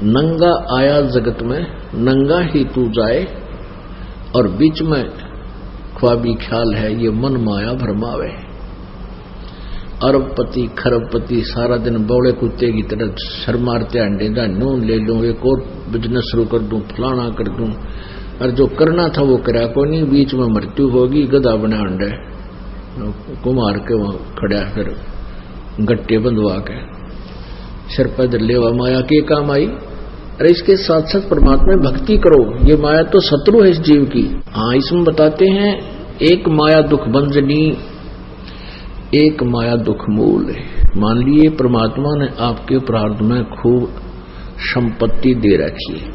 नंगा आया जगत में नंगा ही तू जाए, और बीच में ख्वाबी ख्याल है ये मन माया भरमावे। अरबपति खरबपति सारा दिन बौड़े कुत्ते की तरह सर मारते अंडे दा नून ले लूं, एक और बिजनेस शुरू कर दूं, फलाना कर दूं, और जो करना था वो करा को नहीं, बीच में मृत्यु होगी, गधा बना अंडे कुमार के वहां खड़ा, फिर गट्टे बंधवा के सिर पर लेवा माया के काम आई। अरे इसके साथ साथ परमात्मा में भक्ति करो, ये माया तो शत्रु है इस जीव की। हाँ, इसमें बताते हैं एक माया दुख भंजनी, एक माया दुख मूल है। मान लिए परमात्मा ने आपके प्रारब्ध में खूब संपत्ति दे रखी है,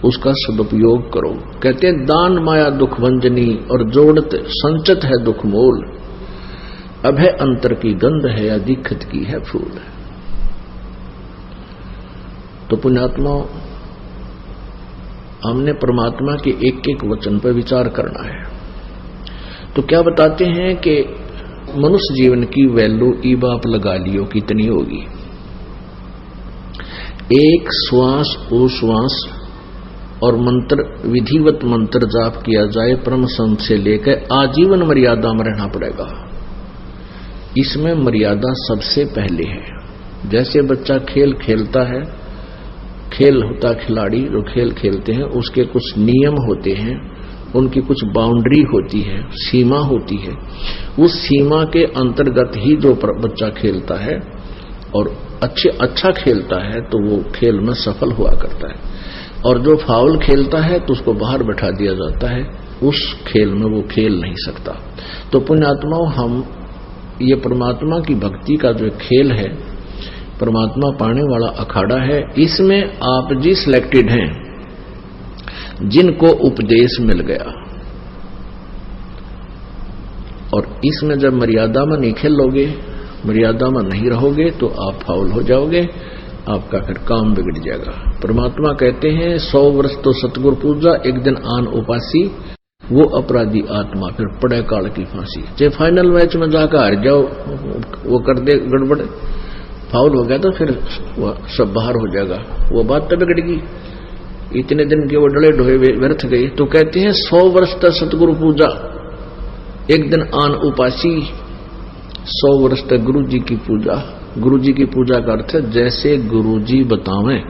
उसका सदुपयोग करो। कहते हैं दान माया दुख भंजनी, और जोड़त संचत है दुख मूल। अब है अंतर की गंध है, या दिखत की है फूल। तो पुण्यात्मा, हमने परमात्मा के एक एक वचन पर विचार करना है। तो क्या बताते हैं कि मनुष्य जीवन की वैल्यू ई बाप लगा लियो कितनी होगी। एक श्वास उश्वास और मंत्र विधिवत मंत्र जाप किया जाए परम संत से लेकर आजीवन मर्यादा में रहना पड़ेगा। इसमें मर्यादा सबसे पहले है। जैसे बच्चा खेल खेलता है, खेल होता खिलाड़ी जो खेल खेलते हैं उसके कुछ नियम होते हैं, उनकी कुछ बाउंड्री होती है, सीमा होती है। उस सीमा के अंतर्गत ही जो बच्चा खेलता है और अच्छा खेलता है तो वो खेल में सफल हुआ करता है, और जो फाउल खेलता है तो उसको बाहर बैठा दिया जाता है, उस खेल में वो खेल नहीं सकता। तो पुण्यात्माओं, हम ये परमात्मा की भक्ति का जो खेल है, परमात्मा पाने वाला अखाड़ा है, इसमें आप जी सिलेक्टेड हैं जिनको उपदेश मिल गया, और इसमें जब मर्यादा में नहीं खेलोगे, मर्यादा में नहीं रहोगे तो आप फाउल हो जाओगे, आपका फिर काम बिगड़ जाएगा। परमात्मा कहते हैं 100 वर्ष तो सतगुरु पूजा, एक दिन आन उपासी, वो अपराधी आत्मा फिर पड़े काल की फांसी। चाहे फाइनल मैच में जाकर हार जाओ, वो कर दे गड़बड़, फाउल हो गया तो फिर वो सब बाहर हो जाएगा, वो बात तो बिगड़ेगी। इतने दिन के वो डले ढोए व्यर्थ गए। तो कहते हैं 100 वर्ष तक सतगुरु पूजा, एक दिन आन उपासी। 100 वर्ष तक गुरु जी की पूजा। गुरु जी की पूजा का अर्थ है जैसे गुरु जी बतावें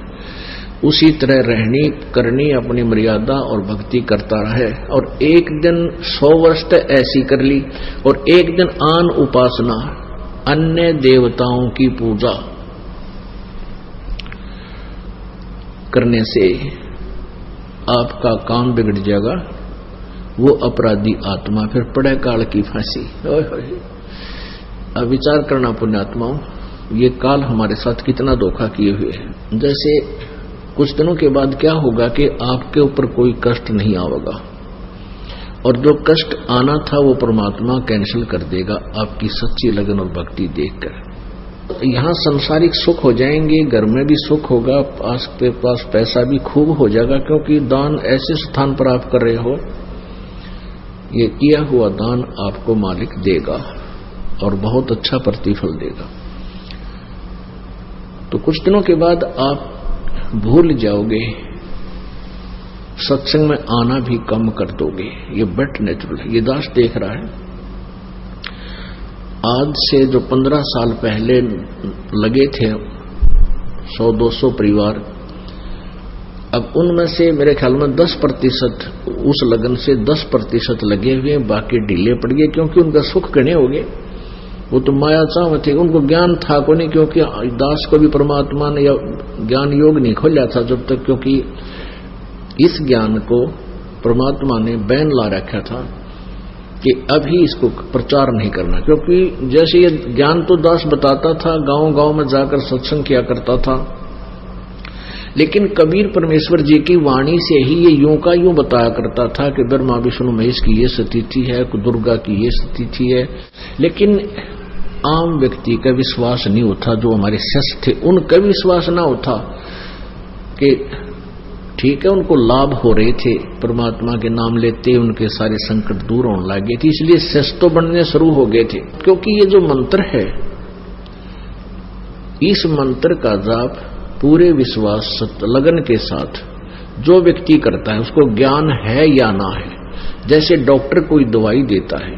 उसी तरह रहनी करनी, अपनी मर्यादा और भक्ति करता रहे। और एक दिन 100 वर्ष तक ऐसी कर ली, और एक दिन आन उपासना, अन्य देवताओं की पूजा करने से आपका काम बिगड़ जाएगा, वो अपराधी आत्मा फिर पड़े काल की फांसी। अब विचार करना पुण्यात्माओं, ये काल हमारे साथ कितना धोखा किए हुए है। जैसे कुछ दिनों के बाद क्या होगा कि आपके ऊपर कोई कष्ट नहीं आएगा, और जो कष्ट आना था वो परमात्मा कैंसिल कर देगा आपकी सच्ची लगन और भक्ति देखकर। यहाँ सांसारिक सुख हो जाएंगे, घर में भी सुख होगा, पास पैसा भी खूब हो जाएगा, क्योंकि दान ऐसे स्थान पर आप कर रहे हो, ये किया हुआ दान आपको मालिक देगा और बहुत अच्छा प्रतिफल देगा। तो कुछ दिनों के बाद आप भूल जाओगे, सत्संग में आना भी कम कर दोगे, ये बट नेचुरल है। ये दास देख रहा है, आज से जो 15 साल पहले लगे थे 100-200 परिवार, अब उनमें से मेरे ख्याल में 10% उस लगन से 10% लगे हुए, बाकी ढीले पड़ गए, क्योंकि उनका सुख गणे हो गए। वो तो माया चाव थे, उनको ज्ञान था को नहीं, क्योंकि दास को भी परमात्मा ने या ज्ञान योग नहीं खोला था जब तक, क्योंकि इस ज्ञान को परमात्मा ने बैन ला रखा था कि अभी इसको प्रचार नहीं करना। क्योंकि जैसे ये ज्ञान तो दास बताता था, गांव गांव में जाकर सत्संग किया करता था, लेकिन कबीर परमेश्वर जी की वाणी से ही ये यूं का यूं बताया करता था कि ब्रह्मा विष्णु महेश की ये स्थिति है, दुर्गा की ये स्थिति है, लेकिन आम व्यक्ति का विश्वास नहीं होता। जो हमारे शिष्य थे उनका विश्वास ना होता कि ठीक है, उनको लाभ हो रहे थे, परमात्मा के नाम लेते उनके सारे संकट दूर होने लगे थे, इसलिए शिष्य तो बनने शुरू हो गए थे। क्योंकि ये जो मंत्र है, इस मंत्र का जाप पूरे विश्वास लगन के साथ जो व्यक्ति करता है उसको ज्ञान है या ना है। जैसे डॉक्टर कोई दवाई देता है,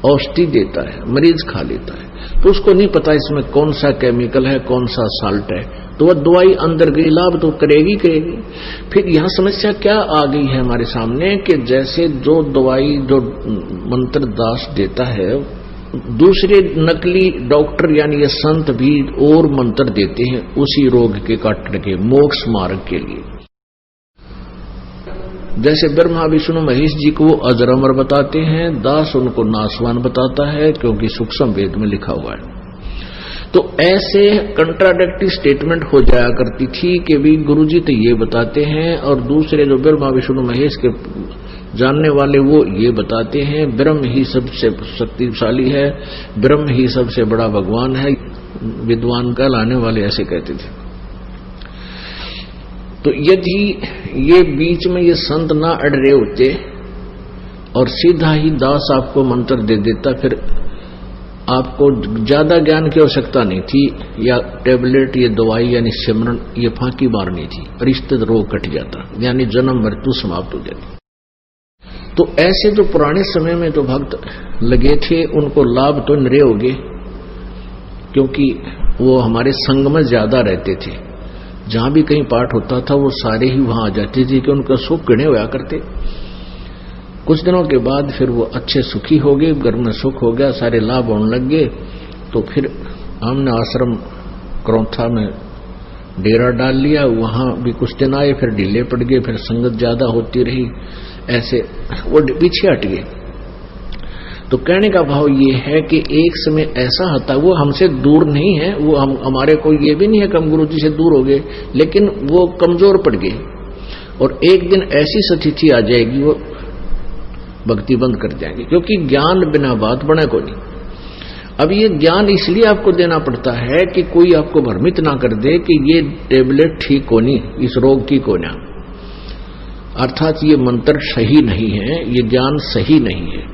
औषधि देता है, मरीज खा लेता है, तो उसको नहीं पता इसमें कौन सा केमिकल है, कौन सा साल्ट है, तो वह दवाई अंदर गई, लाभ तो करेगी। फिर यहां समस्या क्या आ गई है हमारे सामने कि जैसे जो दवाई जो मंत्र दास देता है, दूसरे नकली डॉक्टर यानी ये संत भी और मंत्र देते हैं उसी रोग के काटने के, मोक्ष मार्ग के लिए। जैसे ब्रह्मा विष्णु महेश जी को वो अजर अमर बताते हैं, दास उनको नासवान बताता है, क्योंकि सूक्ष्म वेद में लिखा हुआ है। तो ऐसे कंट्राडिक्टरी स्टेटमेंट हो जाया करती थी कि भी गुरुजी तो ये बताते हैं और दूसरे जो ब्रह्मा विष्णु महेश के जानने वाले वो ये बताते हैं, ब्रह्म ही सबसे शक्तिशाली है, ब्रह्म ही सबसे बड़ा भगवान है। विद्वान का लाने वाले ऐसे कहते थे। तो यदि ये बीच में ये संत ना अड़ रहे होते और सीधा ही दास आपको मंत्र दे देता, फिर आपको ज्यादा ज्ञान की आवश्यकता नहीं थी, या टेबलेट, ये दवाई यानी सिमरन, ये फांकी मारनी थी, रिश्ते रोग कट जाता, यानी जन्म मृत्यु समाप्त हो जाती। तो ऐसे जो पुराने समय में जो भक्त लगे थे उनको लाभ तो नरे हो गए, क्योंकि वो हमारे संग में ज्यादा रहते थे। जहां भी कहीं पाठ होता था वो सारे ही वहां आ जाते थे कि उनका सुख गिने हुआ करते। कुछ दिनों के बाद फिर वो अच्छे सुखी हो गए, घर में सुख हो गया, सारे लाभ होने लग गए। तो फिर हमने आश्रम करौथा में डेरा डाल लिया, वहां भी कुछ दिन आए, फिर ढीले पड़ गए, फिर संगत ज्यादा होती रही, ऐसे वो पीछे हट गए। तो कहने का भाव ये है कि एक समय ऐसा होता, वो हमसे दूर नहीं है, वो हमारे को ये भी नहीं है कि हम गुरु जी से दूर हो गए, लेकिन वो कमजोर पड़ गए और एक दिन ऐसी स्थिति आ जाएगी वो भक्ति बंद कर जाएंगे, क्योंकि ज्ञान बिना बात बने को नहीं। अब ये ज्ञान इसलिए आपको देना पड़ता है कि कोई आपको भ्रमित ना कर दे कि ये टेबलेट ठीक होनी, इस रोग की कोना, अर्थात ये मंत्र सही नहीं है, ये ज्ञान सही नहीं है।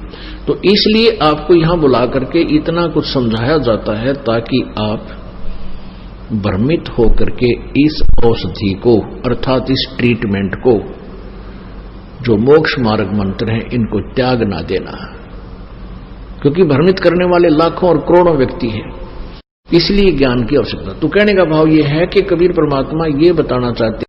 तो इसलिए आपको यहां बुला करके इतना कुछ समझाया जाता है ताकि आप भ्रमित होकर के इस औषधि को, अर्थात इस ट्रीटमेंट को, जो मोक्ष मार्ग मंत्र हैं, इनको त्याग ना देना, क्योंकि भ्रमित करने वाले लाखों और करोड़ों व्यक्ति हैं। इसलिए ज्ञान की आवश्यकता। तो कहने का भाव यह है कि कबीर परमात्मा ये बताना चाहते